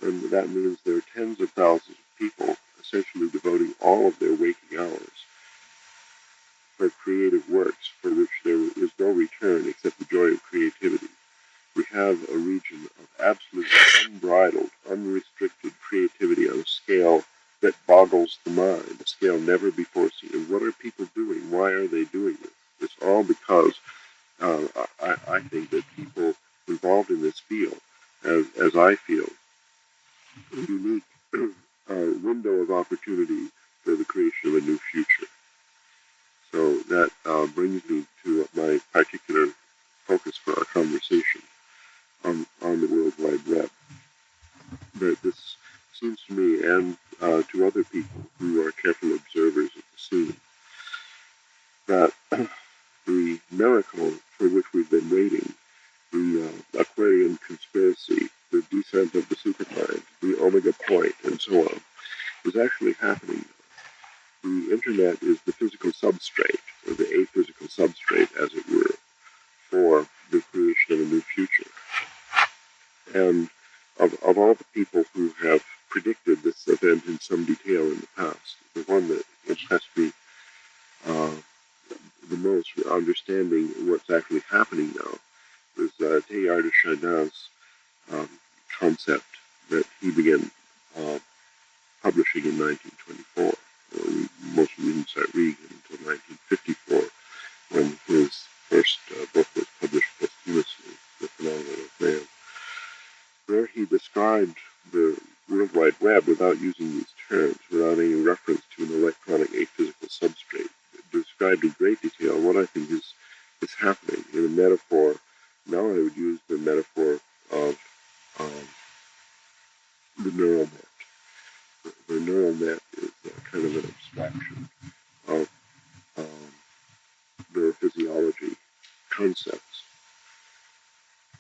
And that means there are tens of thousands of people essentially devoting all of their waking hours for creative works for which there is no return except the joy of creativity. We have a region of absolutely unbridled, unrestricted creativity on a scale that boggles the mind, a scale never before seen. And what are people doing? Why are they doing this? It's all because I think that people involved in this field, as I feel, a unique window of opportunity for the creation of a new future. So that brings me to my particular focus for our conversation on the World Wide Web. That this seems to me, and to other people who are careful observers of the scene, that the miracle for which we've been waiting, the Aquarian conspiracy, the descent of the supermind, the Omega Point, and so on, is actually happening. The Internet is the physical substrate, or the aphysical substrate, as it were, for the creation of a new future. And of all the people who have predicted this event in some detail in the past, the one that impressed me the most, understanding what's actually happening now, was Teilhard de Chardin's concept that he began publishing in 1924. Most of we didn't start reading until 1954, when his first book was published posthumously, The Phenomenon of Man, where he described the World Wide Web without using these terms, without any reference to an electronic aphysical substrate, described in great detail what I think is happening in a metaphor. Now I would use the metaphor of the neural net. The neural net is kind of an abstraction of neurophysiology concepts,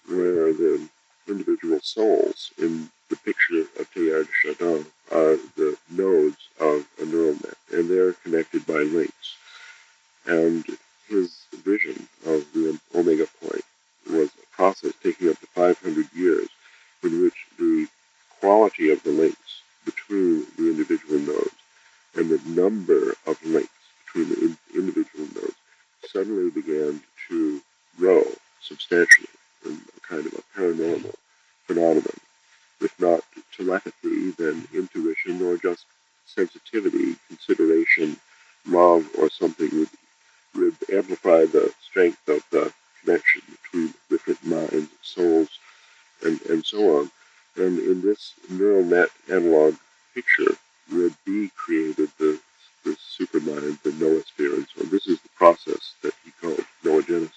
where the individual souls in the picture of Teilhard de Chardin are the nodes of a neural net, and they're connected by links. And his vision of the Omega Point was a process taking up to 500 years, in which the quality of the links between the individual nodes and the number of links between the individual nodes suddenly began to grow substantially in a kind of a paranormal phenomenon. If not telepathy, then intuition, or just sensitivity, consideration, love, or something would amplify the strength of the connection between different minds, souls, and so on. And in this neural net analog picture would be created the supermind, the noosphere, and so on. This is the process that he called noogenesis.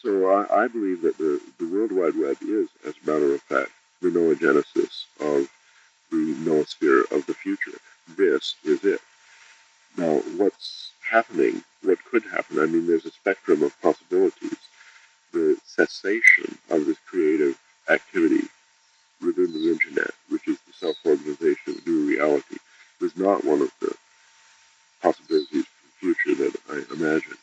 So I believe that the World Wide Web is, as a matter of fact, the noogenesis of the noosphere of the future. This is it. Now, what's happening, what could happen, I mean, there's a spectrum of possibilities. The cessation of this creative activity within the Internet, which is the self-organization of new reality, is not one of the possibilities for the future that I imagine.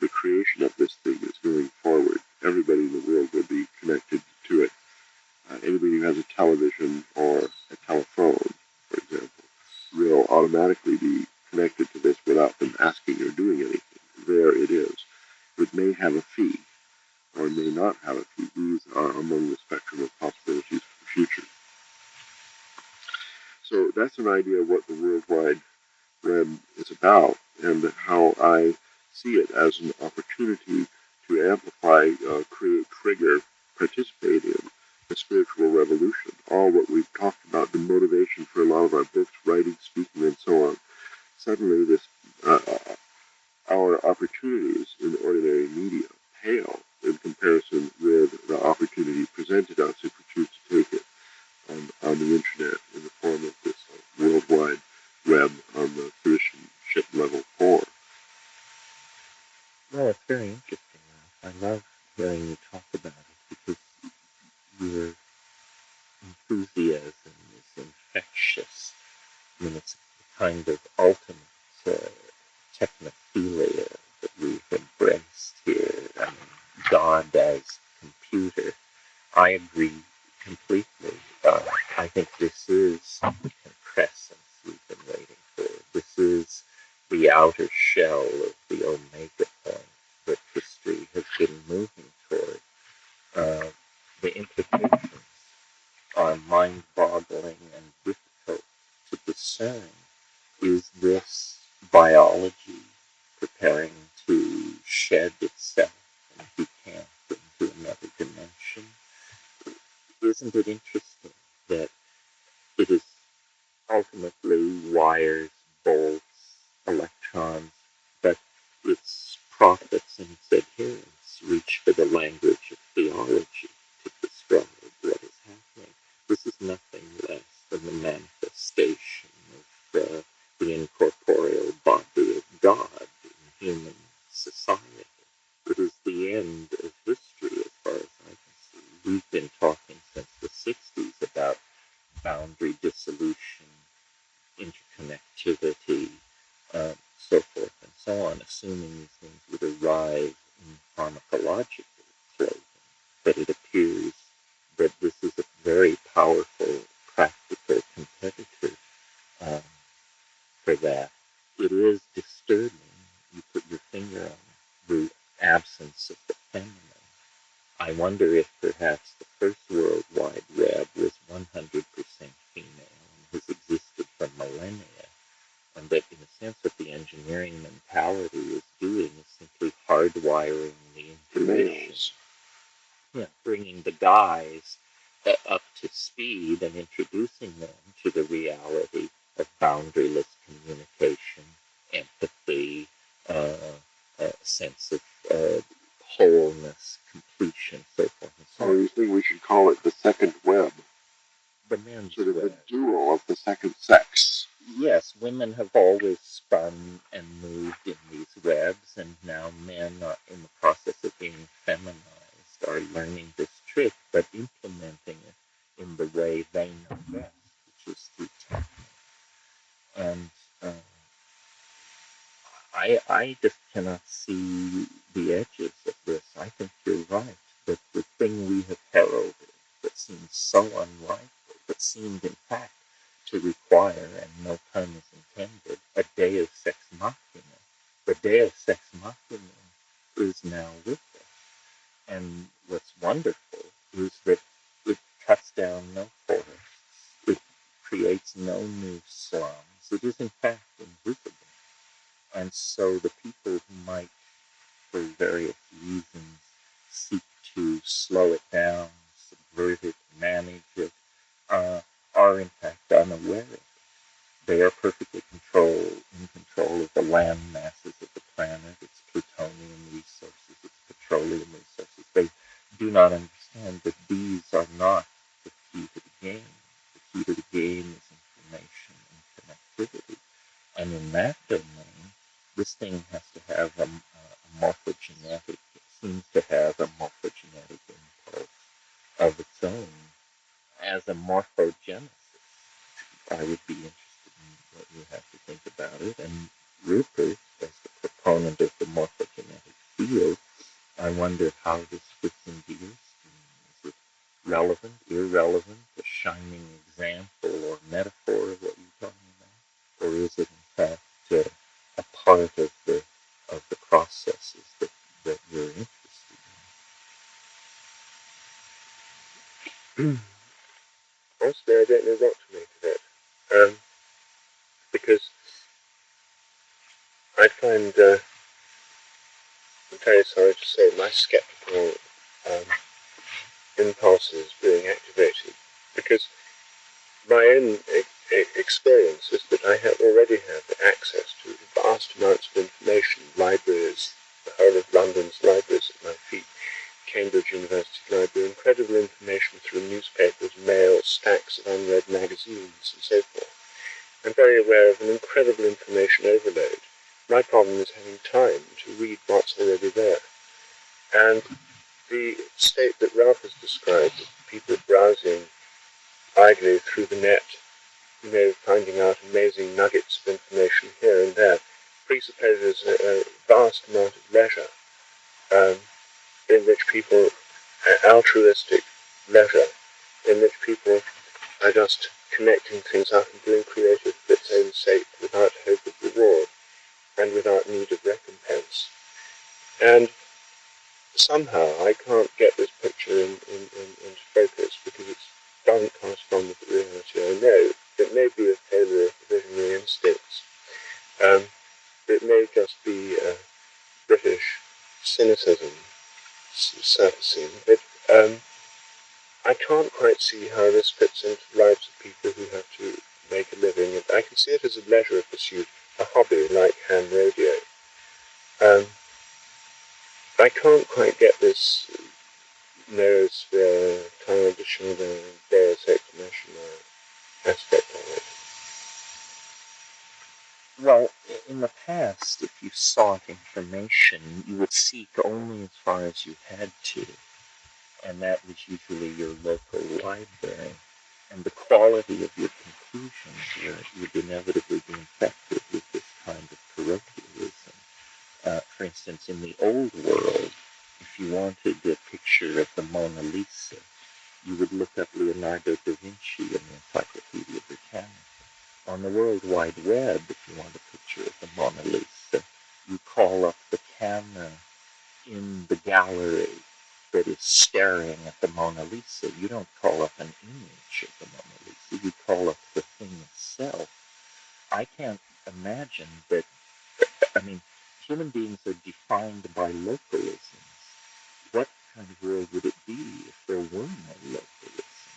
The creation of this thing is going forward. Everybody in the world will be connected to it. Anybody who has a television or a telephone, for example, will automatically be connected to this without them asking or doing anything. There it is. It may have a fee, or may not have a fee. These are among the spectrum of possibilities for the future. So that's an idea of what the World Wide Web is about, and how I see it as an opportunity to amplify, create, trigger, participate in a spiritual revolution. All what we've talked about, the motivation for a lot of our books, writing, speaking, and so on. Suddenly, this our opportunities in ordinary media pale in comparison with the opportunity presented us if we choose to take it on the Internet in the form of this worldwide web on the citizenship level 4. Well, it's very interesting. I love hearing you talk about it because your enthusiasm is infectious. I mean, it's the kind of ultimate technophilia that we've embraced here. I mean, God as computer. I agree completely. I think this is the quintessence we've been waiting for. This is the outer shell of the omega point that history has been moving toward. The implications are mind-boggling and difficult to discern. Is this biology preparing to shed itself and decamp into another dimension? Isn't it interesting that it is ultimately wires, bolts, electrons, but its prophets and its adherents reach for the language of theology to describe what is happening? This is nothing less than the manifestation of the incorporeal body of God in human society. It is the end of history as far as I can see. We've been talking since the 60s about boundary dissolution, interconnectivity, so forth and so on, assuming these things would arrive in pharmacological clothing. But it appears that this is a very powerful, practical competitor for that. It is disturbing. You put your finger on the absence of the feminine. I wonder if perhaps the first World Wide Web was 100% female and has existed for millennia, and that in a sense what the engineering mentality is doing is simply hardwiring the intuition. Yeah, bringing the guys up to speed and introducing them to the reality of boundaryless communication, empathy, a sense of wholeness, completion, so forth and so on. I think we should call it the second web. The men's sort of web. a duel of the second sex. Yes, women have always spun and moved in these webs, and now men are in the process of being feminized, are learning this trick, but implementing it in the way they know best, which is through technique. And I just cannot see the edges of this. I think you're right, that the thing we have heralded that seems so unlikely, that seemed in fact to require, and no pun is intended, a deus ex machina. The deus ex machina is now with us. And what's wonderful is that it cuts down no forests. It creates no new slums. It is in fact invisible. And so the people who might, for various reasons, seek to slow it down, subvert it, manage it, are in fact unaware of it. They are perfectly in control of the land masses of the planet, its plutonium resources, its petroleum resources. They do not understand that these are not the key to the game. The key to the game is information and connectivity. And in that domain, this thing has to have a morphogenetic, it seems to have a morphogenetic impulse of its own. As a morphogenesis, I would be interested in what you have to think about it. And Rupert, as the proponent of the morphogenetic field, I wonder how this fits into your scheme. Is it relevant, irrelevant, a shining example or metaphor of what you're talking about? Or is it in fact a part of the processes that you're interested in? Honestly, I don't know what to make of it. Because I find, I'm very sorry to say, my skeptical impulses being activated. Because my own experience is that I already have access to vast amounts of information, libraries, the whole of London's libraries at my feet, Cambridge University Library, incredible information through newspapers, mail, stacks of unread magazines, and so forth. I'm very aware of an incredible information overload. My problem is having time to read what's already there. And the state that Ralph has described, of people browsing idly through the net, finding out amazing nuggets of information here and there, presupposes a vast amount of leisure, in which people, altruistic leisure, in which people are just connecting things up and doing creative for its own sake without hope of reward and without need of recompense. And somehow I can't get this picture into focus because it doesn't correspond with the reality. I know it may be a failure of visionary instincts. It may just be British cynicism surfacing, but I can't quite see how this fits into the lives of people who have to make a living. I can see it as a leisure pursuit, a hobby like ham radio. I can't quite get this noosphere, time de Chardin, Deus Ex Machina aspect of it. Well, in the past, if you sought information, you would seek only as far as you had to, and that was usually your local library. And the quality of your conclusions would inevitably be infected with this kind of parochialism. For instance, in the old world, if you wanted a picture of the Mona Lisa, you would look up Leonardo da Vinci in the Encyclopedia Britannica. On the World Wide Web, if you want a picture of the Mona Lisa, you call up the camera in the gallery that is staring at the Mona Lisa. You don't call up an image of the Mona Lisa, you call up the thing itself. I can't imagine that, human beings are defined by localisms. What kind of world would it be if there were no localisms?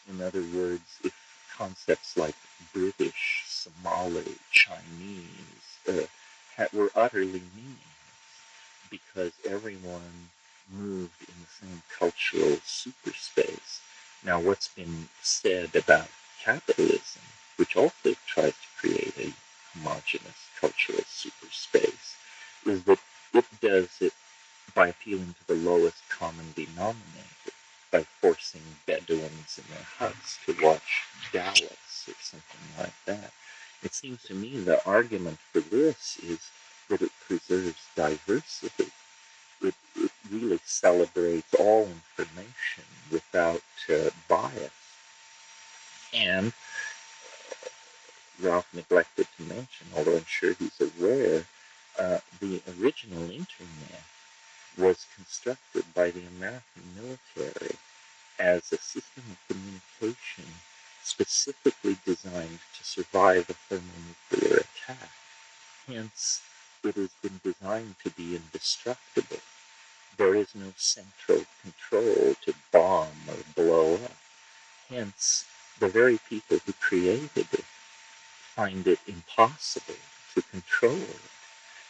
In other words, if concepts like British, Somali, Chinese were utterly meaningless because everyone moved in the same cultural superspace. Now, what's been said about capitalism, which also tries to create a homogeneous cultural superspace, is that it does it by appealing to the lowest common denominator, by forcing Bedouins in their huts to watch Dallas or something like that. It seems to me the argument for this is that it preserves diversity. It really celebrates all information without bias. And Ralph neglected to mention, although I'm sure he's aware, the original internet was constructed by the American military as a system of communication specifically designed to survive a thermonuclear attack. Hence, it has been designed to be indestructible. There is no central control to bomb or blow up. Hence, the very people who created it find it impossible to control it.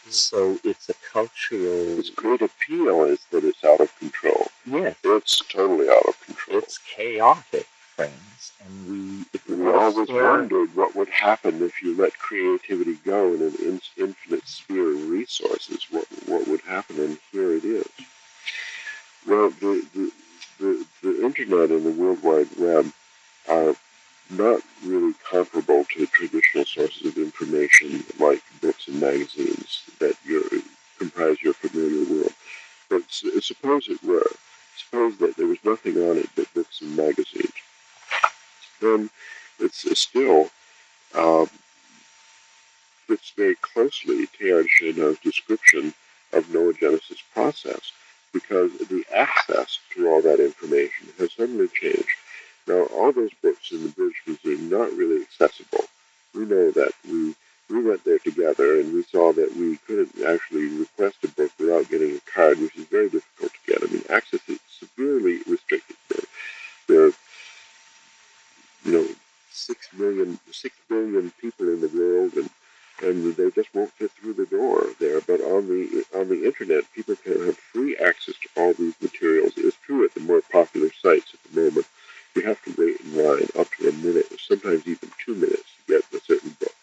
So it's a cultural... Its great appeal is that it's out of control. Yes. It's totally out of control. It's chaotic, friends. And we always wondered what would happen if you let creativity go in an infinite sphere of resources. What would happen? And here it is. Well, the internet and the World Wide Web are not really comparable to traditional sources of information like books and magazines that comprise your familiar world. But suppose it were. Suppose that there was nothing on it but books and magazines. Then it's still fits very closely Terence McKenna's description of noogenesis process, because the access to all that information has suddenly changed. Now, all those books in the British Museum not really accessible. We know that we went there together and we saw that we couldn't actually request a book without getting a card, which is very difficult to get. Access is severely restricted. There are 6 billion people in the world, and they just won't fit through the door there. But on the internet, people can have free access to all these materials. It's true at the more popular sites at the moment. You have to wait in line up to a minute, or sometimes even 2 minutes to get a certain book.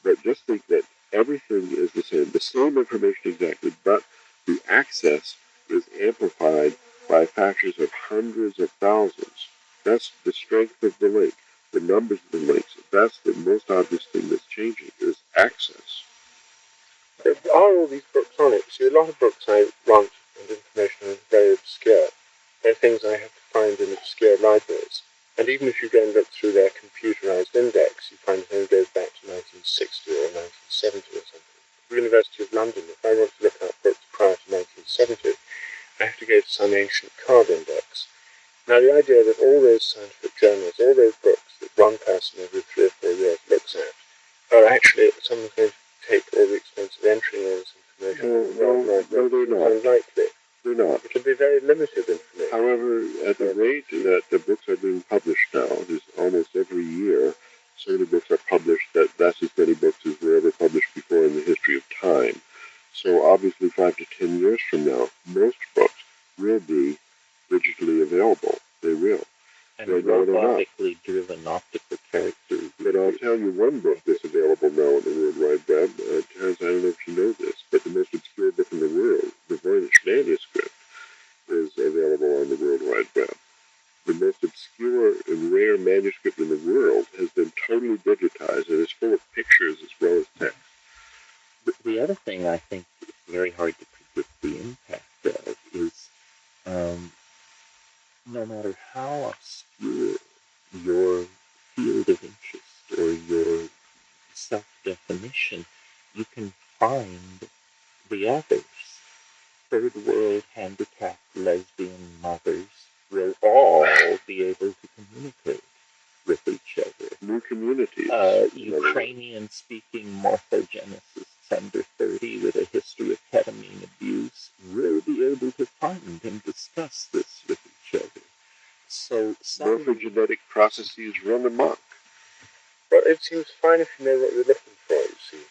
But just think that everything is the same information exactly, but the access is amplified by factors of hundreds of thousands. That's the strength of the link, the numbers of the links. That's the most obvious thing that's changing, is access. There are all these books on it. See, a lot of books I want and information is very obscure. They're things I have to find in obscure libraries. And even if you go and look through their computerized index, you find that it goes back to 1960 or 1970 or something. The University of London, if I want to look up books prior to 1970, I have to go to some ancient card index. Now, the idea that all those scientific journals, all those books that one person every 3 or 4 years looks at, are actually someone's going to take all the expense of entering all this information. No, they're not. Unlikely. They're not. It will be very limited information. However, at the rate that the books are being published now, is almost every year, so many books are published that that's as many books as were ever published before in the history of time. So obviously 5 to 10 years from now, most books will be digitally available. They will. And robotically driven optical characters. But I'll tell you one book that's available now on the World Wide Web. Terence, I don't know if you know this, but the most obscure book in the world, the Voynich manuscript, is available on the World Wide Web. The most obscure and rare manuscript in the world has been totally digitized and is full of pictures as well as text. The other thing I think is very hard to predict the impact of is no matter how obscure your field of interest or your self-definition, you can find the others. Third world handicapped lesbian mothers will all be able to communicate with each other. New communities. Ukrainian-speaking morphogenicists under 30 with a history of ketamine abuse will be able to find and discuss this with each other. So morphogenetic processes run amok. Well, it seems fine if you know what you're looking for, you see.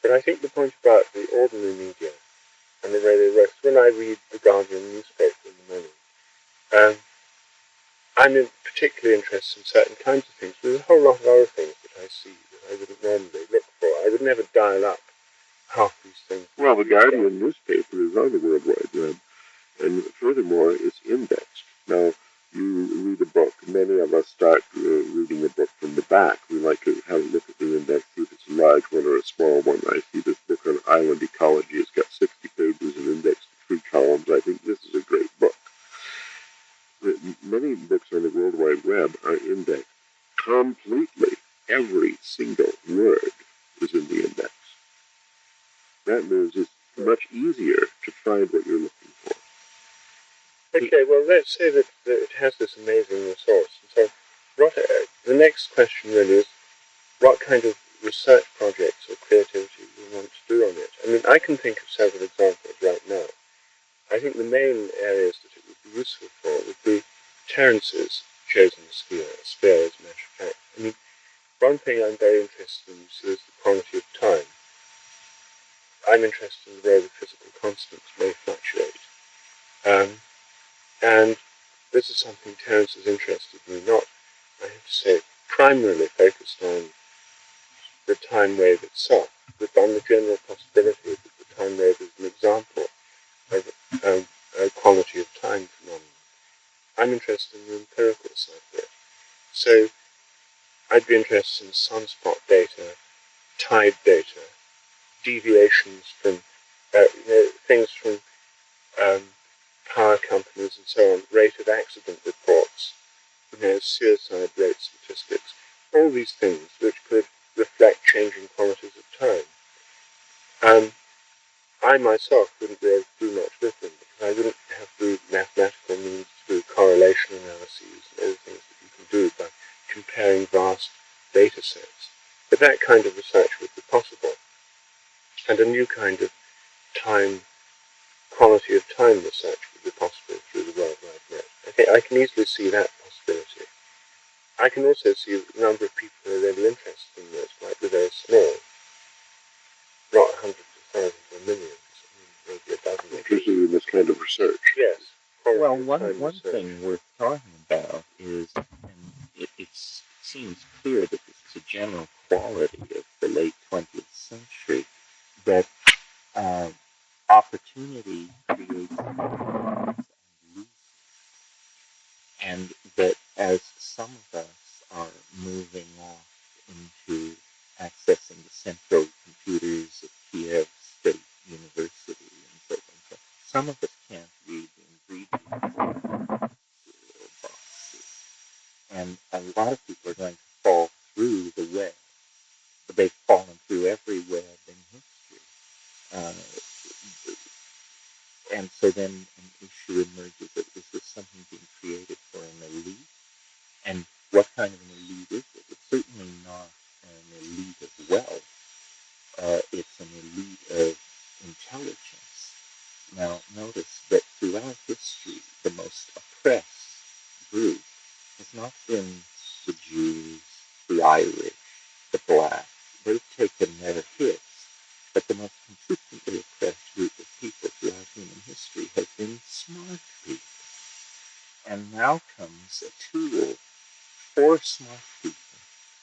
But I think the point about the ordinary media and the way they work, when I read the Guardian newspaper in the morning, I'm particularly interested in certain kinds of things. There's a whole lot of other things that I see that I wouldn't normally look for. I would never dial up half these things. Well, the Guardian newspaper is on the World Wide Web, and furthermore, it's indexed. Now, you read a book. Many of us start reading a book from the back. We like to have a look at the index, see if it's a large one or a small one. I see this book on island ecology. It's got 60 pages and indexed to 3 columns. I think this is a great book. Many books on the World Wide Web are indexed completely. Every single word is in the index. That means it's much easier to find what you're looking for. Okay, well, let's say that it has this amazing resource. And so the next question really is, what kind of research projects or creativity you want to do on it? I mean, I can think of several examples right now. I think the main areas that it would be useful for would be Terence's chosen sphere, as a matter of fact. I mean, one thing I'm very interested in is the quality of time. I'm interested in the way the physical constants may fluctuate. And this is something Terence is interested in, not, I have to say, primarily focused on the time wave itself, but on the general possibility that the time wave is an example of a quality of time phenomenon. I'm interested in the empirical side of it. So I'd be interested in sunspot data, tide data, deviations from things from power companies and so on, rate of accident reports, suicide rate statistics, all these things which could reflect changing qualities of time. I myself wouldn't be able to do much with them because I wouldn't have the mathematical means to do correlation analyses and all the things that you can do by comparing vast data sets. But that kind of research would be possible. And a new kind of quality of time research would be possible through the World Wide Web. I can easily see that possibility. I can also see the number of people who are really interested in this might be very small. Not hundreds of thousands or millions. Maybe a dozen. Interested in this kind of research. Yes. Well, one thing worth talking about is, and it seems clear that this is a general quality of the late 20th century, that opportunity creates and loses. And that as some of us are moving off into accessing the central computers of Kiev State University and so on, some of us can't read the ingredients And a lot of people are going to fall through the web. They've fallen through every web in history. Uh, and so then an issue emerges that is this something being created for an elite? And what kind of an elite is it? It's certainly not an elite of wealth. It's an elite of intelligence. Now, notice that throughout history, the most oppressed group has not been the Jews, the Irish, the Black. They've taken their hits, but the most consistently oppressed group of people throughout human history has been smart people. And now comes a tool for smart people,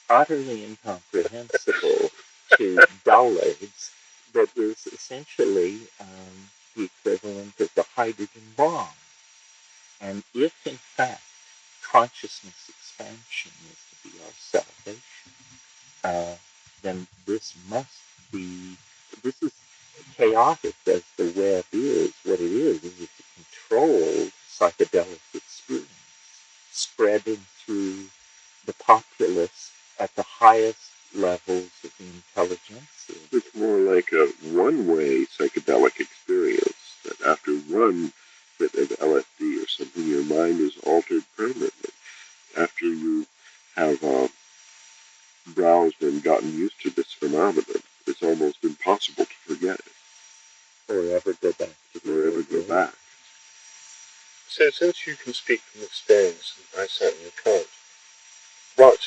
utterly incomprehensible to dullards, that is essentially the equivalent of the hydrogen bomb. And if, in fact, consciousness expansion is to be our salvation, then this is chaotic as the web is. What it is a controlled psychedelic experience spreading through the populace at the highest levels of the intelligence. It's more like a one-way psychedelic experience, that after one bit of LSD or something, your mind is altered permanently. After you have browsed and gotten used to this phenomenon, it's almost impossible to forget it. Or ever go back. So since you can speak from experience, and I certainly can't, what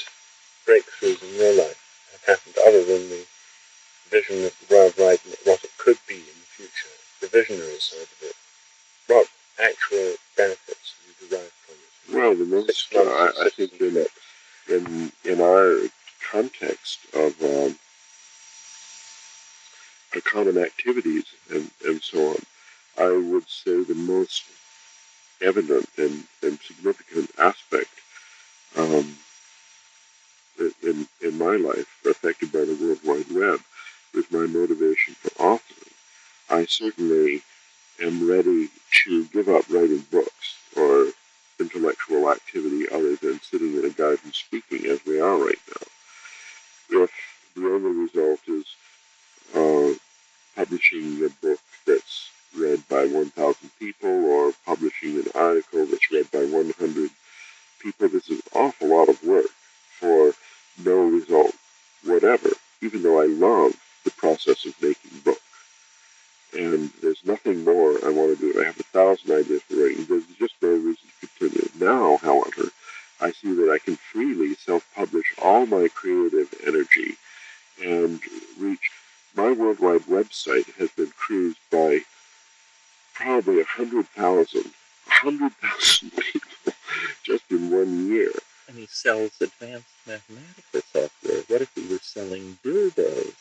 breakthroughs in your life have happened other than the vision of the worldwide, what it could be in the future, the visionary side of it? What actual benefits have you derived from it? Well, the most, I think in our context of common activities and so on, I would say the most evident and significant aspect in my life affected by the World Wide Web is my motivation for authoring. I certainly am ready to give up writing books or intellectual activity other than sitting in a garden speaking as we are right now. If the only result is publishing a book that's read by 1,000 people or publishing an article that's read by 100 people, this is an awful lot of work for no result whatever, even though I love the process of making books. And there's nothing more I want to do. I have 1,000 ideas for writing. There's just no reason to continue. Now, however, I see that I can freely self-publish all my creative energy and reach. My worldwide website has been cruised by probably 100,000 people just in 1 year. And he sells advanced mathematical software. What if we were selling dildos?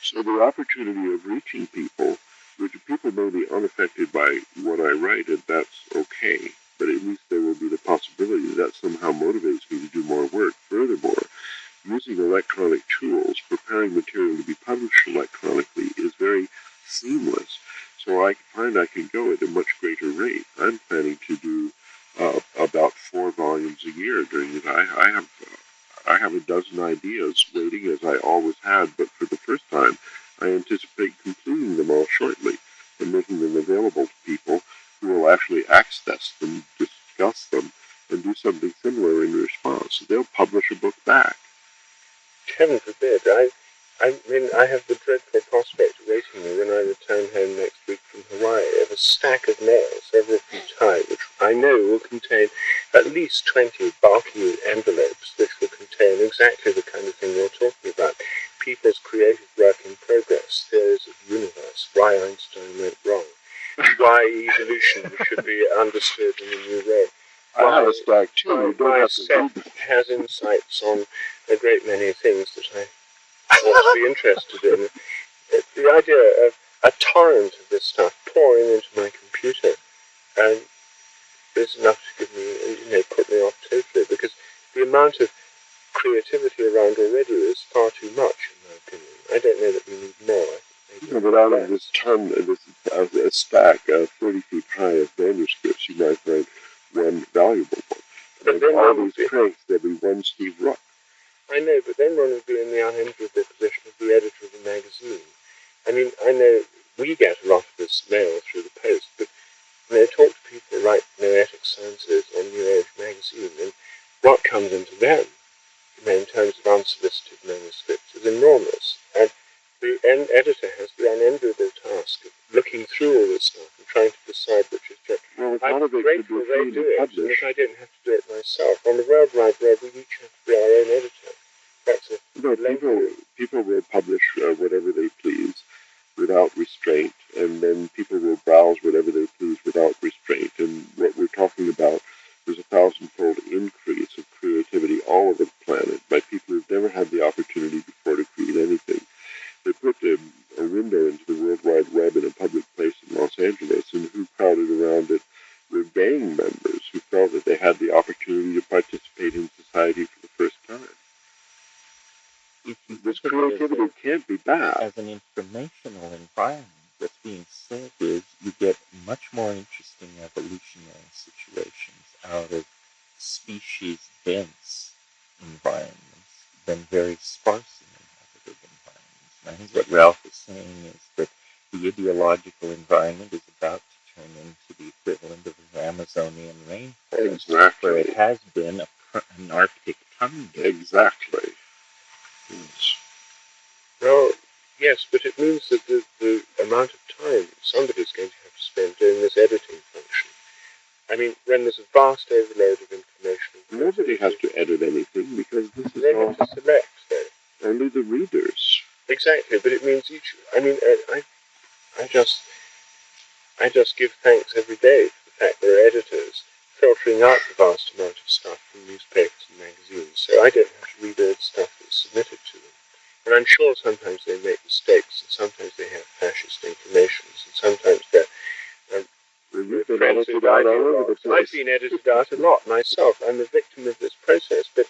So the opportunity of reaching people, which people may be unaffected by what I write, and that's okay, but at least there will be the possibility that somehow motivates me to do more work. Furthermore, using electronic tools, preparing material to be published electronically is very seamless. So I find I can go at a much greater rate. I'm planning to do about 4 volumes a year during it. I have a dozen ideas waiting, as I always had, but for the first time, I anticipate completing them all shortly and making them available to people who will actually access them, discuss them, and do something similar in response. So they'll publish a book back. Heaven forbid. I mean, I have the dreadful prospect awaiting me when I return home next week from Hawaii of a stack of mail several feet high, which I know will contain at least 20 bulky envelopes, which will contain exactly the kind of thing you're talking about. People's creative work in progress, theories of the universe, why Einstein went wrong, why evolution should be understood in a new way. I have a stack too. My set has insights on a great many things that I want to be interested in. The idea of a torrent of this stuff pouring into my computer is enough to give me, put me off totally, because the amount of creativity around already is far too much, in my opinion. I don't know that we need more. But out of this ton, a stack 30 feet high of manuscripts, you might find one valuable one. But then all these cranks, there'd be one Steve Rock. I know, but then one would be in the unenviable position of the editor of the magazine. I mean, I know we get a lot of this mail through the post, but talk to people who write noetic sciences on New Age magazine, and what comes into them, in terms of unsolicited manuscripts, is enormous. And the editor has the unenviable task of looking through all this stuff and trying to decide which is true. Well, I'm grateful they do it, and if I didn't have to do it myself. On the World Wide Web, we each have to be our own editor. That's people will publish whatever they please without restraint, and then people will browse whatever they please without restraint. And what we're talking about is a 1,000-fold increase of creativity all over the planet by people who've never had the opportunity before to create anything. They put a window into the World Wide Web in a public place in Los Angeles, and who crowded around it were gang members who felt that they had the opportunity to participate in society for the first time. This creativity can't be bad. As an informational environment, what's being said is you get much more interesting evolutionary situations out of species-dense environments than very sparsely inhabited environments. And I think what Ralph is saying is that the ideological environment is about to turn into the equivalent of an Amazonian rainforest, Exactly. where it has been an Arctic tundra. Exactly. Yes. Well, yes, but it means that the amount of time somebody's going to have to spend doing this editing function. I mean, when there's a vast overload of information. Nobody has to edit anything because this is they all have to select, though. only the readers. Exactly, but it means each. I mean, I just give thanks every day for the fact there are editors filtering out the vast amount of stuff from newspapers and magazines, so I don't have to read all the stuff that's submitted to them. And I'm sure sometimes they make mistakes, and sometimes they have fascist inclinations, and sometimes they're You've been edited out all over the place. I've been edited out a lot myself. I'm a victim of this process, but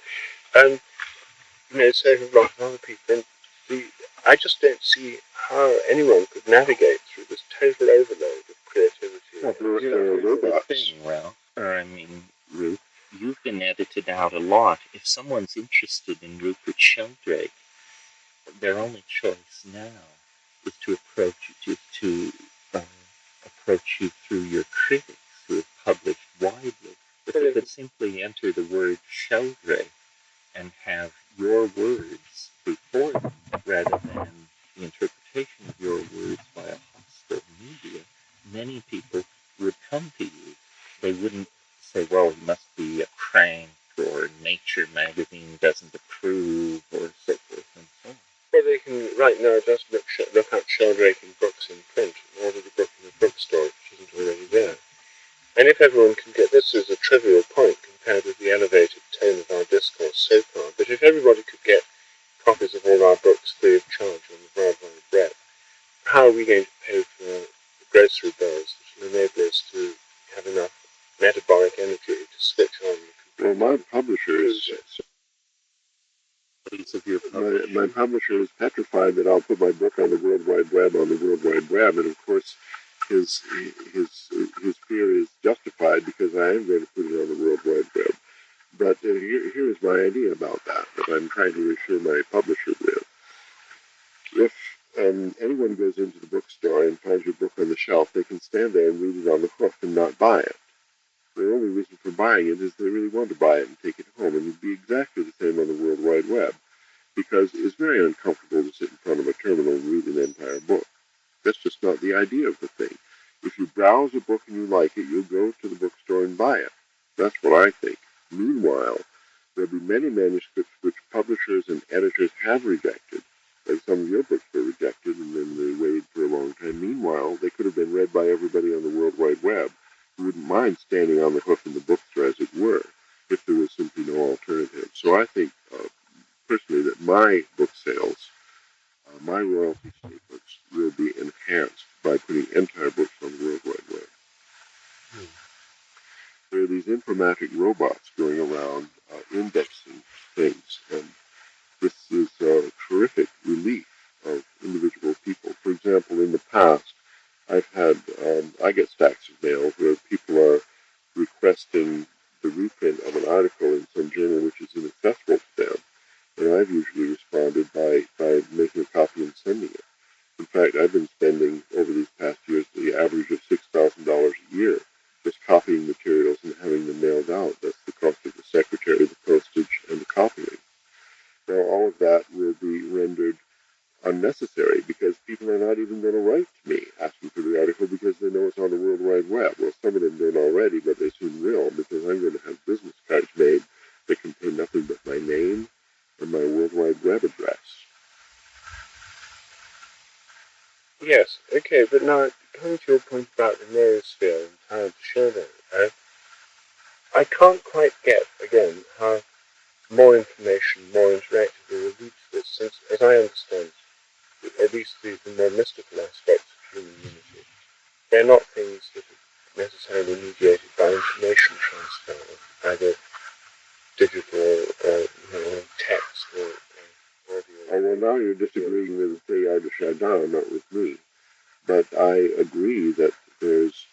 so have a lot of other people. And I just don't see how anyone could navigate through this total overload of creativity. Well, there are robots. Ruth, you've been edited out a lot. If someone's interested in Rupert Sheldrake, their only choice now is to approach you through your critics who have published widely. If they could simply enter the word Sheldrake and have your words before them, rather than the interpretation of your words by a hostile media, many people would come to you. They wouldn't say, well, he must be a crank, or Nature magazine doesn't approve, or so forth and so on. Well, they can, right now, just look up Sheldrake in books in print and order the book in a bookstore, which isn't already there. And if everyone can get this as a trivial point compared with the elevated tone of our discourse so far, but if everybody could get copies of all our books free of charge on the World Wide Web, how are we going to pay for the grocery bills that will enable us to have enough metabolic energy to switch on the computer? Well, my publisher is petrified that I'll put my book on the World Wide Web and of course his fear is justified because I am going to put it on the World Wide Web. But here's my idea about that I'm trying to assure my publisher with. If anyone goes into the bookstore and finds your book on the shelf, they can stand there and read it on the hoof and not buy it. The only reason for buying it is they really want to buy it and take it home, and it'd be exactly the same on the World Wide Web, because it's very uncomfortable to sit in front of a terminal and read an entire book. That's just not the idea of the thing. If you browse a book and you like it, you'll go to the bookstore and buy it. That's what I think. Meanwhile, there'll be many manuscripts which publishers and editors have rejected, like some of your books were rejected and then they waited for a long time. Meanwhile, they could have been read by everybody on the World Wide Web who wouldn't mind standing on the hoof in the bookstore, as it were, if there was simply no alternative. So I think, personally, that my book sales, my royalty statements, will be enhanced by putting entire books on the World Wide Web. There are these informatic robots going around indexing things, and this is a terrific relief of individual people. For example, in the past, I get stacks of mail where people are requesting the reprint of an article and mailed out. That's the cost of the secretary, the postage, and the copying. Now, all of that will be rendered unnecessary because people are not even going to write to me asking for the article because they know it's on the World Wide Web. Well, some of them don't already, but they soon will because I'm going to have business cards made that contain nothing but my name and my World Wide Web address. Yes, okay, but now, coming to your point about the noosphere and how to show that, I can't quite get, again, how more information, more interactive will lead to this, since, as I understand, at least the more mystical aspects of human unity, they're not things that are necessarily mediated by information transfer, either digital or text or audio. Oh, well, now you're disagreeing with Teilhard de Chardin, not with me. But I agree that there's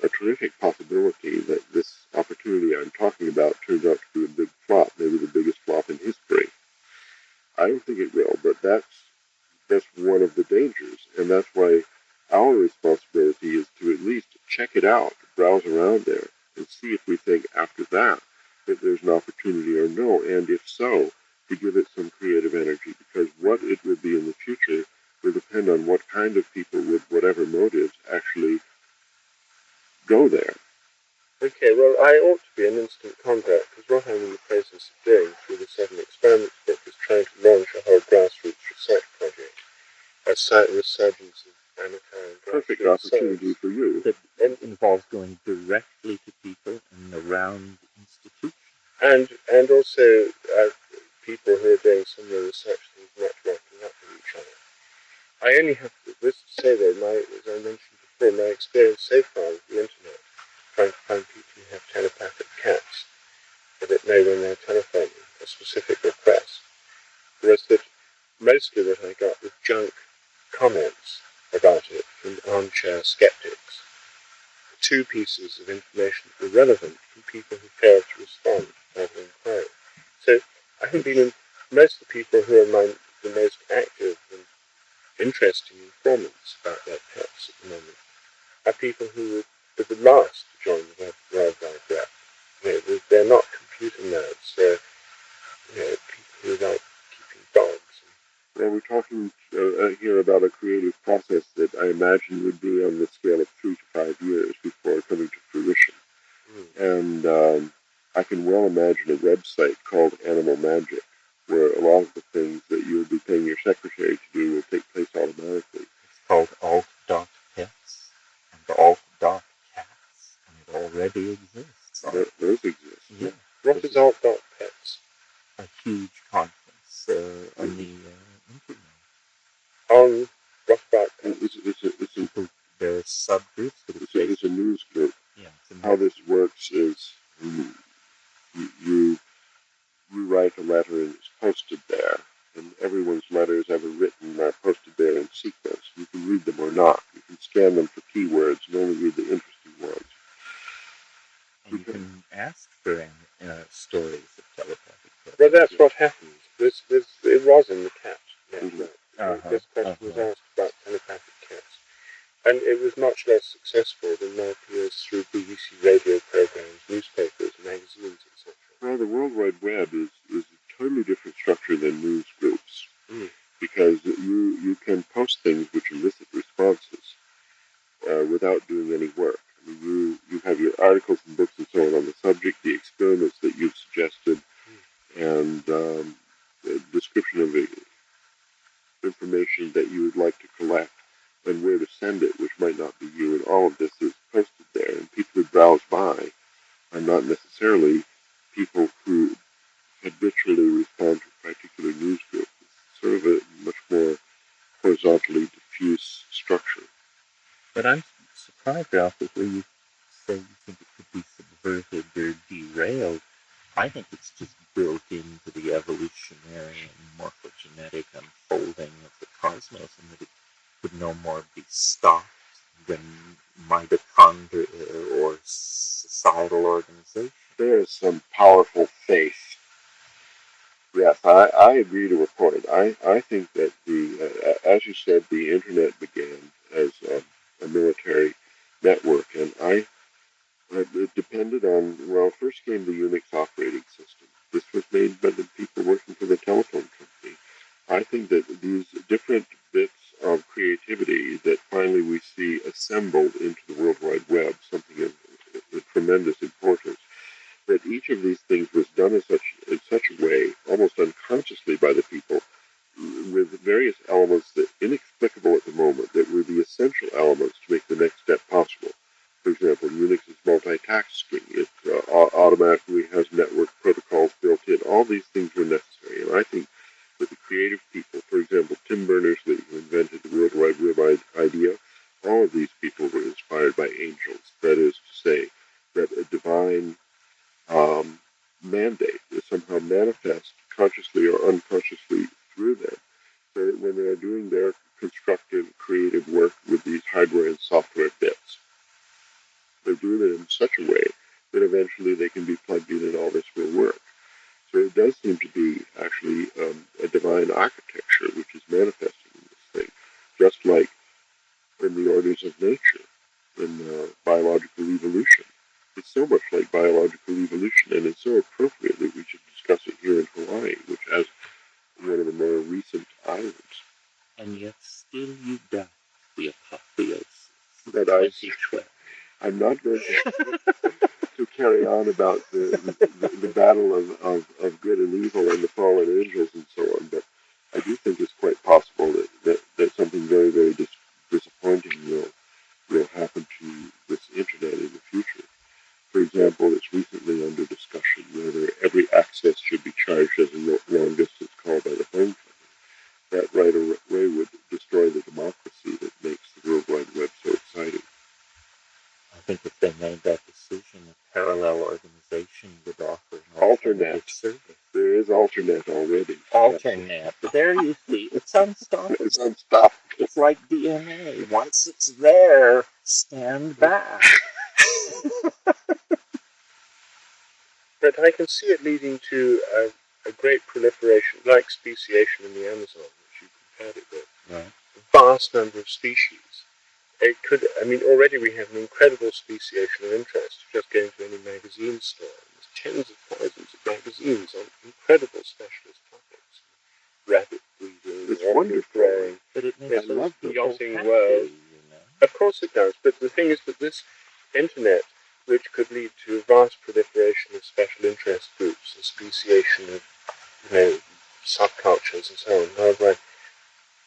a terrific possibility that this opportunity I'm talking about turns out to be a big flop, maybe the biggest flop in history. I don't think it will, but that's one of the dangers, and that's why our responsibility is to at least check it out, browse around there, and see if we think after that there's an opportunity or no, and if so, to give it some creative energy, because what it will be in the future will depend on what kind of people with whatever motives actually go there. Okay, well, I ought to be an instant convert, because what I'm in the process of doing through the 7 Experiments book is trying to launch a whole grassroots research project, a resurgence of amateur and Perfect grassroots opportunity for you. That involves going directly to people and around institutions. And also people who are doing similar research things networking up with each other. I only have this to say, though, as I mentioned before, my experience so far with the internet, trying to find people who have telepathic cats that know when they're telephoning a specific request, was that mostly what I got was junk comments about it from armchair skeptics. 2 pieces of information that were relevant from people who failed to respond to further inquiry. So I think most of the people who are the most active and interesting informants about their pets at the moment are people who were the last to join the World Wide Web. They're not computer nerds. They're people who like keeping dogs. Well, we're talking here about a creative process that I imagine would be on the scale of 3 to 5 years before coming to fruition. And I can well imagine a website called Animal Magic, where a lot of the things that you'll be paying your secretary to do will take place automatically. It's called alt.pets and alt.cats, and it already exists. Those exist. Yeah. What is alt.pets? A huge conference on the internet. On what about pets? There are subgroups. It's a news group. Yeah, how this works is you write a letter and it's posted there, and everyone's letters ever written are posted there in sequence. You can read them or not. You can scan them for keywords and only read the interesting ones. And you can ask for stories of telepathic pets. Well, that's what happened. It was in the cat network. This question was asked about telepathic cats. And it was much less successful than my appears through BBC radio programs, newspapers, magazines, etc. Well, the World Wide Web is a totally different structure than news groups, because you can post things which elicit responses without doing any work. I mean, you have your articles and books and so on the subject, the experiments that you've suggested, and the description of the information that you would like to collect, and where to send it, which might not be you, and all of this is posted there, and people who browse by are not necessarily people who habitually respond to a particular news group. It's sort of a much more horizontally diffuse structure. But I'm surprised, Ralph, that where you say you think it could be subverted or derailed. I think it's just built into the evolutionary and morphogenetic unfolding of the cosmos, and that it could no more be stopped than mitochondria or societal organization. There is some powerful faith. Yes, I agree to a point. I think that as you said, the internet began as a military network, and I It depended on, well, first came the Unix operating system. This was made by the people working for the telephone company. I think that these different bits of creativity that finally we see assembled into the World Wide Web, something of tremendous importance, that each of these things was done in such a way, almost unconsciously by the people, with various elements that inexplicable at the moment, that were the essential elements to make the next step possible. For example, Unix is multitasking. It automatically has network protocols built in. All these things were necessary. And I think that the creative people, for example, Tim Berners-Lee, who invented the World Wide Web idea, all of these people were inspired by angels. That is to say, that a divine mandate is somehow manifest consciously or unconsciously through them. So that when they are doing their constructive, creative work with these hardware and software bits, they're doing it in such a way that eventually they can be plugged in and all this will work. So it does seem to be actually a divine architecture which is manifesting in this thing, just like in the orders of nature, in biological evolution. It's so much like biological evolution, and it's so appropriate that we should discuss it here in Hawaii, which has one of the more recent islands. And yet still you doubt the apotheosis that 2012. I'm not going to carry on about the battle of good and evil and the fallen angels and so on, but I do think it's quite possible that something very, very disappointing will happen to this internet in the future. For example, it's recently under discussion whether every access should be charged as a long-distance call by the phone company. That right away would destroy the democracy that makes the World Wide Web so exciting. I think if they made that decision, a parallel organization would offer an alternative service. There is alternate already. Alternate. There you see. It's unstoppable. It's unstoppable. It's like DNA. Once it's there, stand back. But I can see it leading to a great proliferation, like speciation in the Amazon, which you compared it with. Right. A vast number of species. It could, already we have an incredible speciation of interest. Just going to any magazine store, there's tens of thousands of magazines on incredible specialist topics. Rabbit breeding, it's wonderful. Growing, but it makes the yachting world. Of course it does, but the thing is that this internet, which could lead to a vast proliferation of special interest groups, a speciation of, subcultures and so on. However,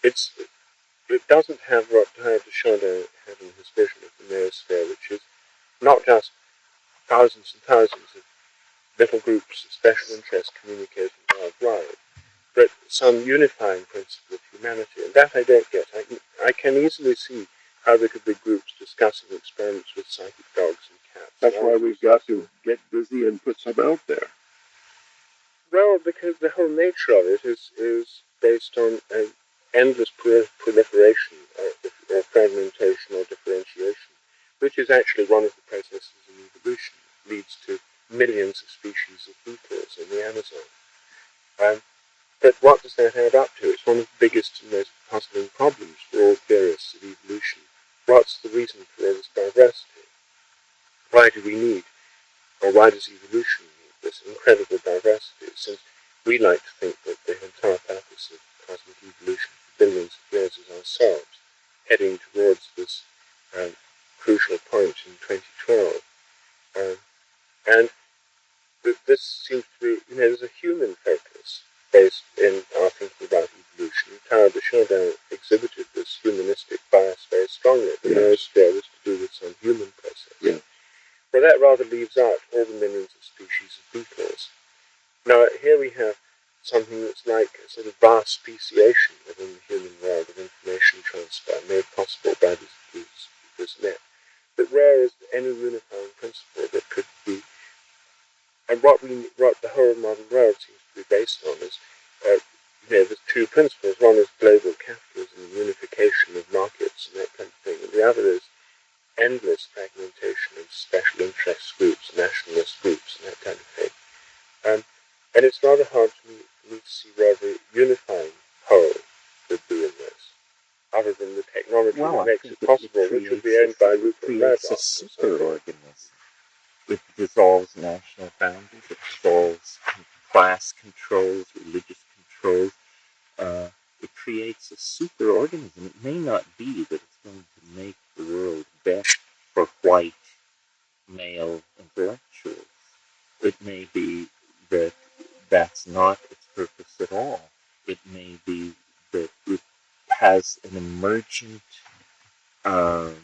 it doesn't have what Teilhard de Chardin had in his vision of the noosphere, which is not just thousands and thousands of little groups of special interest communicating worldwide, but some unifying principle of humanity. And that I don't get. I can easily see how there could be groups discussing experiments with psychic dogs and cats. That's why we've got to get busy and put some out there. Well, because the whole nature of it is based on an endless proliferation or fragmentation or differentiation, which is actually one of the processes in evolution. It leads to millions of species of beetles in the Amazon. But what does that add up to? It's one of the biggest and most puzzling problems for all theorists of evolution. What's the reason for all this diversity? Why do we need, or why does evolution need this incredible diversity? Since we like to think that the entire purpose of cosmic evolution for billions of years is ourselves, heading towards this crucial point in 2012. And this seems to be, there's a human focus based in our thinking about evolution. Teilhard de Chardin exhibited this humanistic bias very strongly. The noosphere was to do with some human process. Yeah. Well, that rather leaves out all the millions of species of beetles. Now, here we have something that's like a sort of vast speciation within the human world of information transfer made possible by this net. But where is any unifying principle that could be? And what the whole modern world seems to be based on is, there's two principles. One is global capitalism, unification of markets and that kind of thing, and the other is endless fragmentation of special interest groups, nationalist groups, and that kind of thing. And it's rather hard for me to see where the unifying whole would be in this, other than the technology that makes it possible, which would be owned by Rupert. It's a superorganism. dissolves national boundaries, it dissolves class controls, religious controls. It creates a superorganism. It may not be that it's going to make the world best for white male intellectuals. It may be that that's not its purpose at all. It may be that it has an emergent um,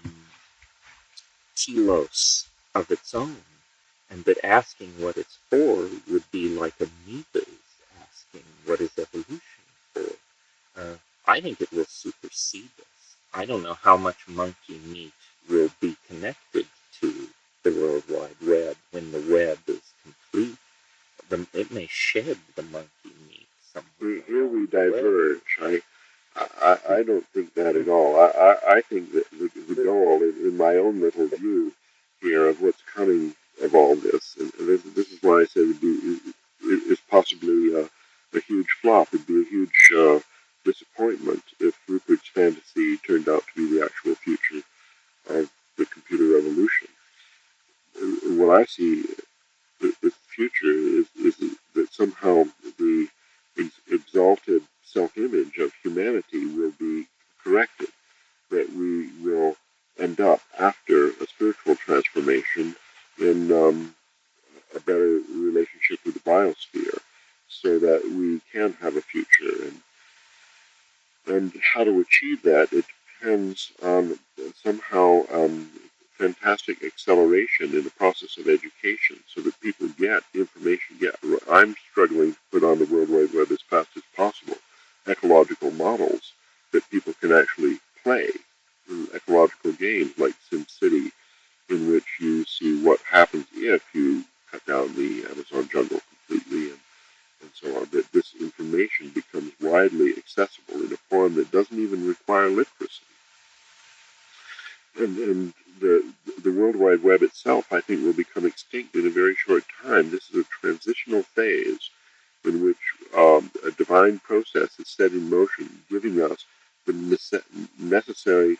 telos of its own, and that asking what it's for would be like amoebas asking what is evolution for. I think it will supersede us. I don't know how much monkey meat will be connected to the World Wide Web when the web is complete. It may shed the monkey meat somewhere. Here we diverge. I don't think that at all. I think that the goal, in my own little view here of what's coming of all this, and this is why I say it's possibly a huge flop. It'd be a huge disappointment if Rupert's fantasy turned out to be the actual future of the computer revolution. What I see the future is that somehow the exalted self-image of humanity will be corrected, that we will end up, after a spiritual transformation, in a better relationship with the biosphere, so that we can have a future. And how to achieve that, it depends on somehow fantastic acceleration in the process of education, so that people get information. I'm struggling to put on the World Wide Web as fast as possible ecological models that people can actually play, ecological games like SimCity, in which you see what happens if you cut down the Amazon jungle completely, and so on. That this information becomes widely accessible in a form that doesn't even require literacy. And the World Wide Web itself, I think, will become extinct in a very short time. This is a transitional phase in which a divine process is set in motion, giving us the necessary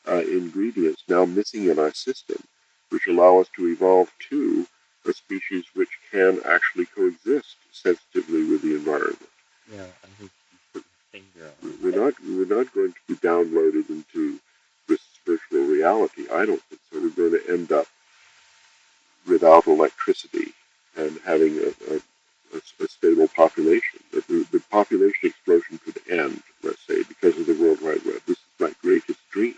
ingredients now missing in our system, which allow us to evolve to a species which can actually coexist sensitively with the environment. Yeah, I think you put your finger on it. We're not going to be downloaded into this virtual reality. I don't think so. We're going to end up without electricity and having a stable population. The population explosion could end, let's say, because of the World Wide Web. This is my greatest dream.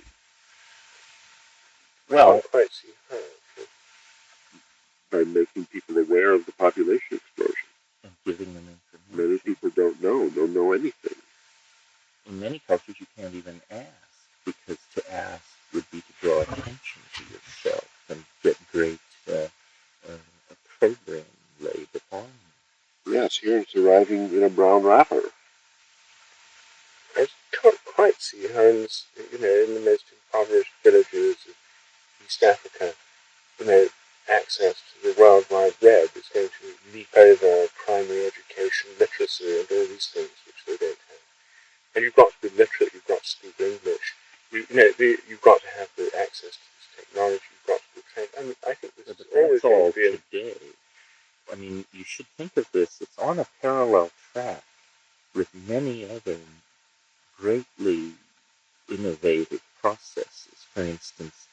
Well, I quite see how. By making people aware of the population explosion. And giving them information. Many people don't know anything. In many cultures, you can't even ask, because to ask would be to draw attention to yourself and get great a program laid upon you. Yes, here it's arriving in a brown wrapper. I can't quite see how, in the most impoverished villages of East Africa, access to the World Wide Web is going to leap over primary education, literacy, and all these things which they don't have. And you've got to be literate, you've got to speak English, you've got to have the access to this technology, you've got to be trained. I mean, I think this is always all going to be today. I mean, you should think of this, it's on a parallel track with many other greatly innovative processes. For instance,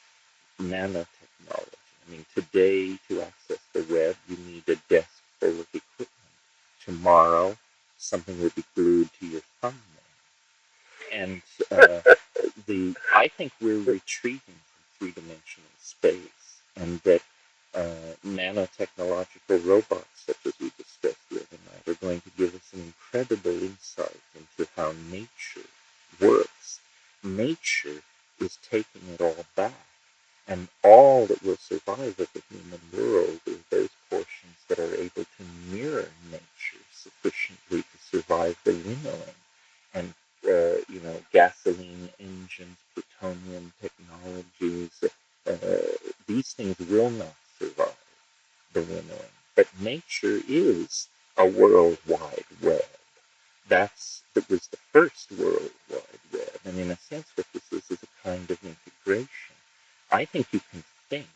nanotechnology. I mean, today, to access the web, you need a desk full of equipment. Tomorrow, something will be glued to your thumbnail. And I think we're retreating from three-dimensional space, and that nanotechnological robots, such as we discussed the other night, are going to give us an incredible insight into how nature works. Nature is taking it all back. And all that will survive of the human world is those portions that are able to mirror nature sufficiently to survive the winnowing. And, gasoline engines, plutonium technologies, these things will not survive the winnowing. But nature is a worldwide web. That was the first World Wide Web. And in a sense, what this is a kind of integration. I think you can think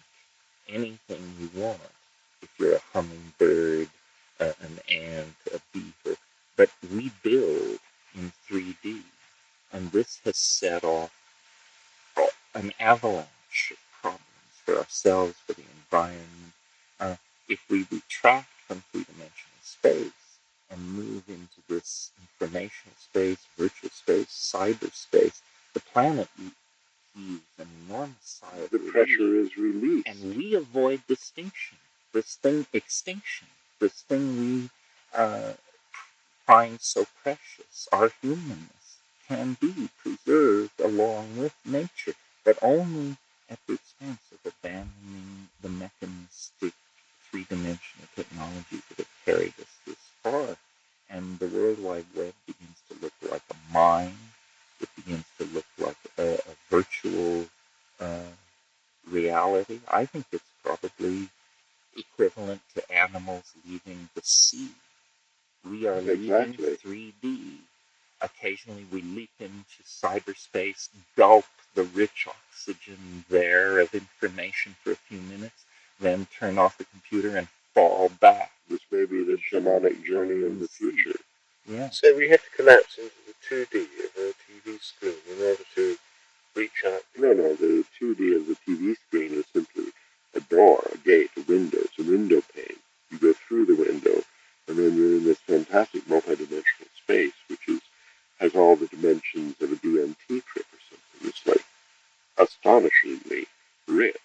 anything you want if you're a hummingbird, an ant, a beaver. But we build in 3D, and this has set off an avalanche of problems for ourselves, for the environment. If we retract from three-dimensional space and move into this informational space, virtual space, cyberspace, the planet heaves an enormous sigh of relief. The pressure is released. And we avoid extinction. This thing we find so precious, our humanness, can be preserved along with nature, but only at the expense of abandoning the mechanistic three-dimensional technologies that have carried us this far. And the World Wide Web begins to look like a mine. It begins to look like a virtual reality. I think it's probably equivalent to animals leaving the sea. We are leaving 3D. Occasionally we leap into cyberspace, gulp the rich oxygen there of information for a few minutes, then turn off the computer and fall back. This may be the shamanic journey of the future. Yeah. So we have to collapse into the 2D of a TV screen in order to reach out. No, the 2D of the TV screen is simply a door, a gate, a window. It's a window pane. You go through the window, and then you're in this fantastic multidimensional space, which has all the dimensions of a DMT trip or something. It's like astonishingly rich,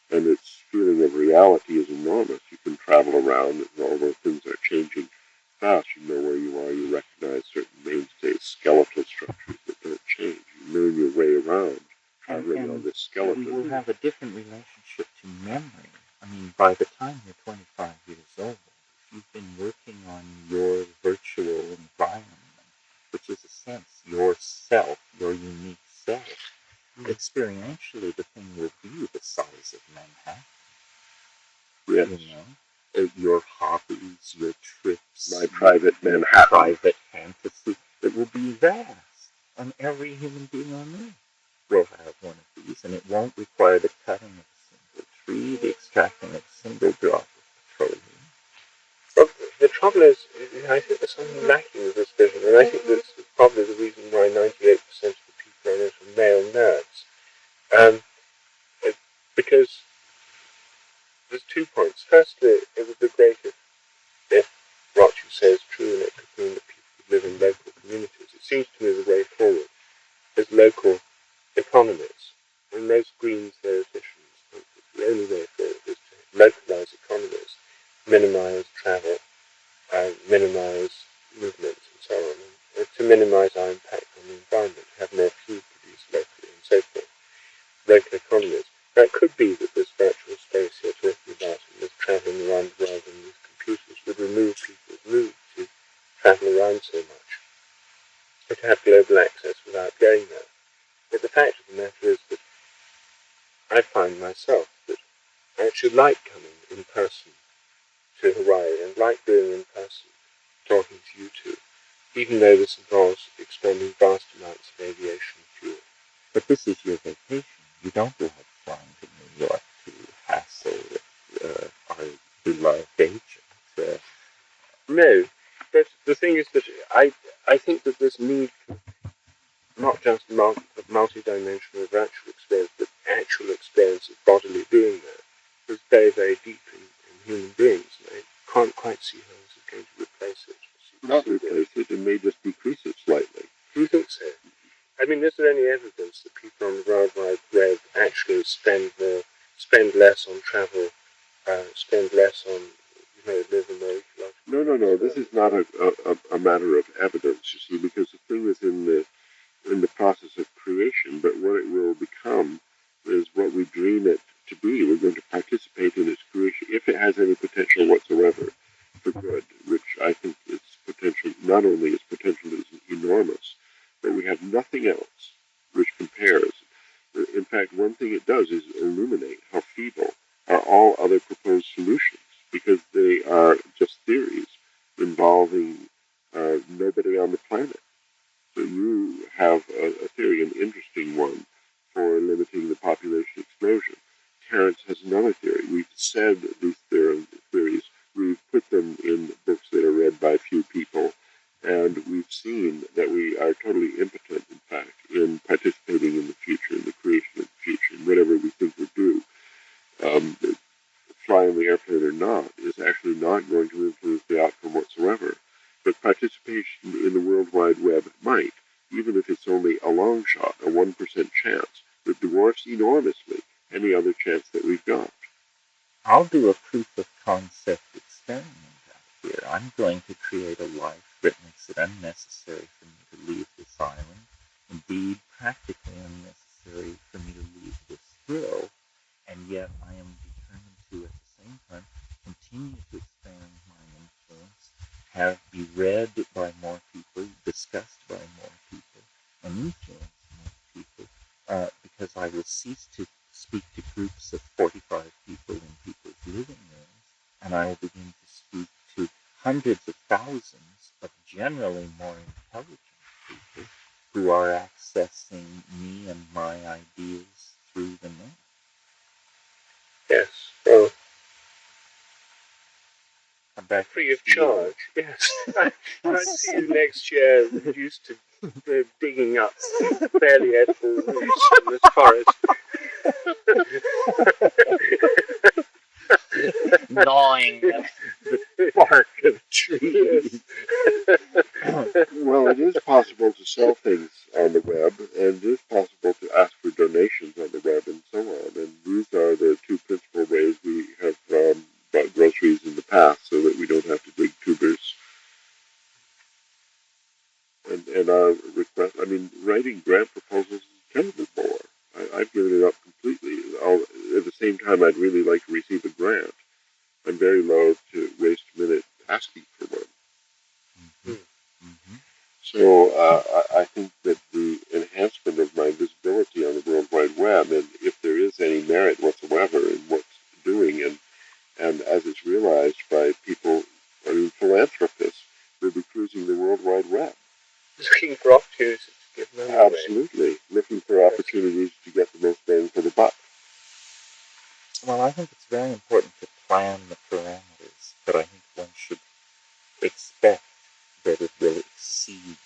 and its feeling of reality is enormous. You can travel around, and although things are changing fast, you know where you are. You recognize certain mainstays, skeletal structures that don't change. You learn your way around, traveling on this skeleton. We will have a different relationship to memory. I mean, by the time you're 25 years old, if you've been working on your virtual environment, which is a sense yourself, your unique self, experientially the thing will be the size of Manhattan. Yes. You know, your hobbies, your trips, my private Manhattan, private fantasy, it will be vast, and every human being on Earth will have one of these, and it won't require the cutting of a single tree, the extracting of a single drop of petroleum. Well, the trouble is, I think there's something lacking with this vision, and I think that's probably the reason why 98% of the people on Earth are male nerds. Because there's 2 points. Firstly, it would be great if what you say is true, and it could mean that people could live in local communities. It seems to me the way forward is local economies. And most green theoreticians think that the only way forward is to localize economies, minimize travel, minimize movements, and so on, and to minimize our impact on the environment, have more food produced locally, and so forth. Local economies. Now, it could be that this virtual space you're talking about, and this traveling around the world and these computers, would remove people's mood to travel around so much, or to have global access without going there. But the fact of the matter is that I find myself that I actually like coming in person to Hawaii, and like being in person, talking to you two, even though this involves expending vast amounts of aviation fuel. But this is your vacation. You don't like flying to New York to hassle our beloved agent. No, but the thing is that I think that this need for not just multi-dimensional virtual experience, but actual experience of bodily being there is very, very deep in human beings, and I can't quite see how this is going to replace it. Not replace it, it may just decrease it slightly. Do you think so? I mean, is there any evidence that people on the World Wide Web actually spend less on travel, spend less on, live a more ecological? No. This is not a matter of evidence, you see, because the thing is in the process of creation, but what it will become is what we dream it to be. We're going to participate in its creation, if it has any potential whatsoever for good, which I think its potential, not only its potential is enormous, but we have nothing else which compares. In fact, one thing it does is illuminate how feeble are all other proposed solutions, because they are just theories involving nobody on the planet. So you have a theory, an interesting one, for limiting the population explosion. Terence has another theory. We've said these theories often in books that are read by few people, and we've seen that we are totally impotent, in fact, in participating in the future, in the creation of the future, in whatever we think we're due. Flying the airplane or not is actually not going to influence the outcome whatsoever. But participation in the World Wide Web might, even if it's only a long shot, a 1% chance, that dwarfs enormously any other chance that we've got. I'll do a proof of concept experiment out here. I'm going to create a life that makes it unnecessary for me to leave this island, indeed practically unnecessary for me to leave this thrill, and yet I am determined to, at the same time, continue to expand my influence, be read by more people, discussed by more people, and influence more people, because I will cease to speak to groups of 45 people in people's living rooms, and I will begin to speak to hundreds of thousands of generally more intelligent people who are accessing me and my ideas through the net. Yes, well, I'm back free of charge. Yes, I see you next year reduced to digging up fairly edible roots in this forest. Gnawing the bark of trees. Well, it is possible to sell things on the web, and it is possible to ask for donations on the web, and so on. And these are the two principal ways we have bought groceries in the past, so that we don't have to dig tubers. And our request, I mean, writing grant proposals is a terrible bore. I've given it up completely. At the same time, I'd really like to receive a grant. I'm very loath to waste a minute asking for one. Mm-hmm. So I think that the enhancement of my visibility on the World Wide Web, and if there is any merit whatsoever in what's doing, and as it's realized by people, I mean, philanthropists, will be cruising the World Wide Web. Looking for opportunities to give money away. Absolutely. Looking for opportunities to get the most bang for the buck. Well, I think it's very important to plan the parameters, but I think one should expect that it will exceed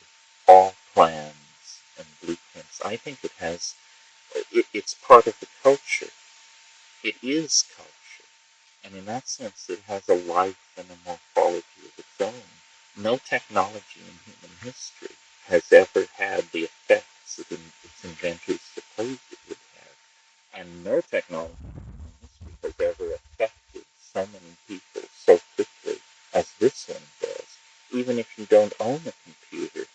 all plans and blueprints. I think it's part of the culture. It is culture. And in that sense, it has a life and a morphology of its own. No technology in human history has ever had the effects that its inventors supposed it would have. And no technology in human history has ever affected so many people so quickly as this one does. Even if you don't own a computer,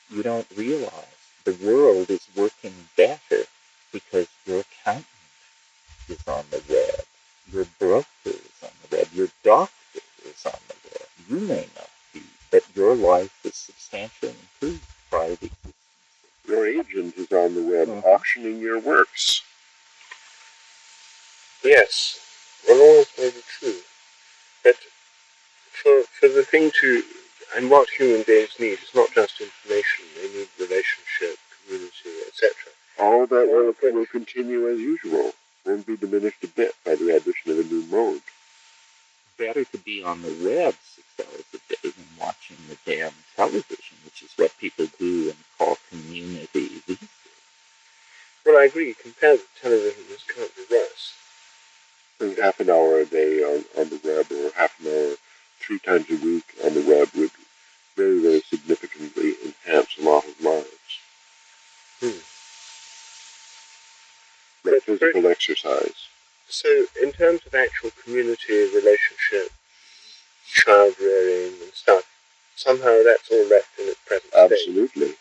you don't realize the world is working better because your accountant is on the web, your broker is on the web, your doctor is on the web. You may not be, but your life is substantially improved by the existence. Your agent is on the web auctioning your works. Yes, well, all this may be true, but for the thing to, and what human beings need is not just information, they need relationship, community, etc. All that will continue as usual, won't be diminished a bit by the addition of a new mode. Better to be on the web 6 hours a day than watching the damn television, which is what people do and call community these days. Well, I agree, compared to television, this can't be worse. I think half an hour a day on the web, or half an hour 3 times a week on the web, would very, very significantly enhance a lot of lives. Like physical exercise. So, in terms of actual community, relationship, child rearing and stuff, somehow that's all left in its present state. Absolutely.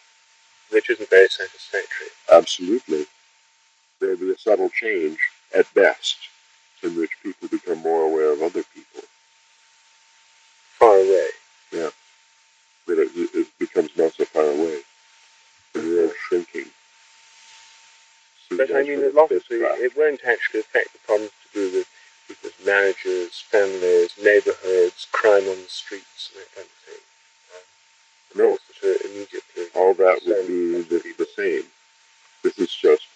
Which isn't very satisfactory. Absolutely. There'll be a subtle change, at best, in which people become more aware of other people. Far away. Yeah. But it becomes not so far away. The world's shrinking. But I mean, obviously, it won't actually affect the problems to do with people's marriages, families, neighborhoods, crime on the streets, and that kind of thing. No. Immediately. All that would be the same. This is just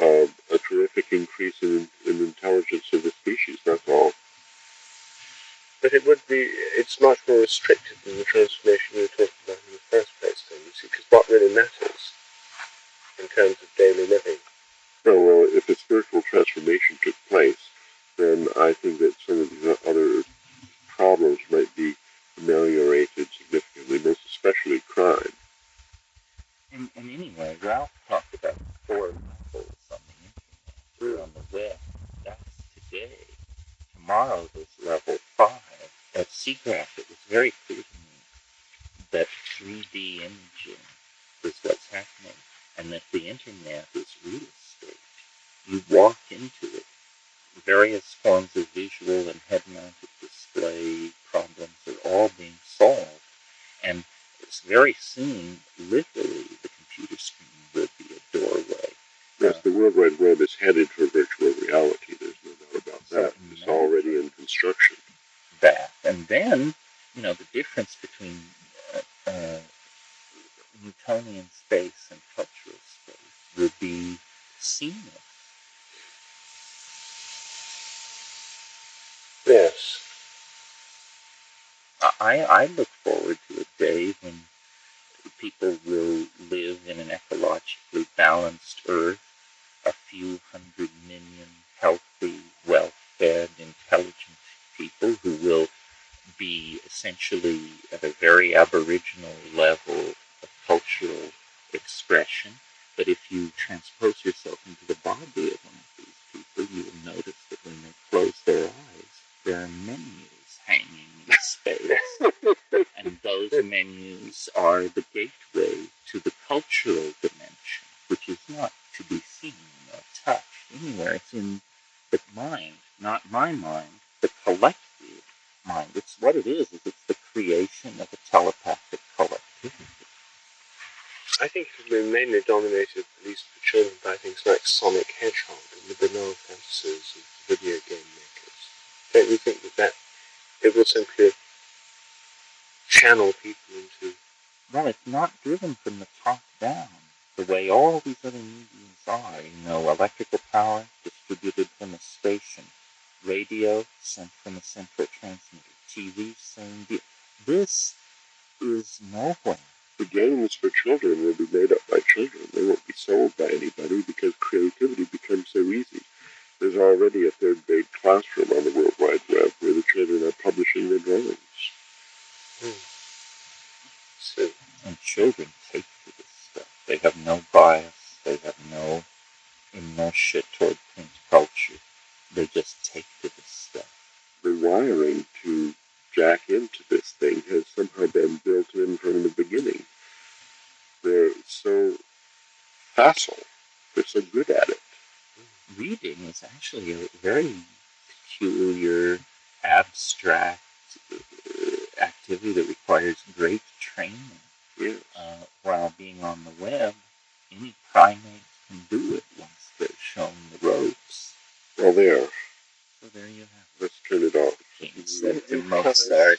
a terrific increase in intelligence of the species, that's all. But it's much more restricted than the transformation we were talking about in the first place, then, you see, because what really matters in terms of daily living. Well, if a spiritual transformation took place, then I think that some of the other problems might be ameliorated significantly, most especially crime. And anyway, Ralph talked about 4 levels on the internet, or on the web. That's today. Tomorrow there's level 5. At Seagraph, it was very clear to me that 3D imaging is what's happening, and that the internet is real estate. You walk into it, various forms of visual and head-mounted display problems are all being solved, and it's very soon, literally, the computer screen will be a doorway. Yes, the World Wide Web is headed for virtual reality. There's no doubt about that. It's already in construction. And then, the difference between Newtonian space and cultural space will be seamless. Yes. I look forward to a day when people will live in an ecologically balanced Earth, a few 100 million healthy, well-fed, intelligent people who will be essentially at a very aboriginal level of cultural expression. But if you transpose yourself into the body of one of these people, you will notice that when they close their eyes, there are menus hanging in space. And those menus are the gateway to the cultural dimension, which is not to be seen or touched anywhere. It's in the mind, not my mind, the collective mind. It's what it is it's the creation of a telepathic collectivity. I think it will be mainly dominated, at least for children, by things like Sonic Hedgehog and the banal fantasies of video game makers. Don't you think that it will simply channel people into... Well, it's not driven from the top down, the way all these other mediums are. Electrical power distributed from a station, radio sent from a central transmitter, TV, same deal. This is nowhere. The games for children will be made up by children. They won't be sold by anybody because creativity becomes so easy. There's already a third-grade classroom on the World Wide Web where the children are publishing their drawings. And children take to this stuff. They have no bias. They have no inertia toward print culture. They just take to this stuff. The wiring to jack into this thing has somehow been built in from the beginning. They're so facile. They're so good at it. Reading is actually a very peculiar, abstract activity that requires great training. Yes. While being on the web, any primate can do it once they're shown the ropes. Well, there. So there you have it. Let's turn it off. Instead of Mozart.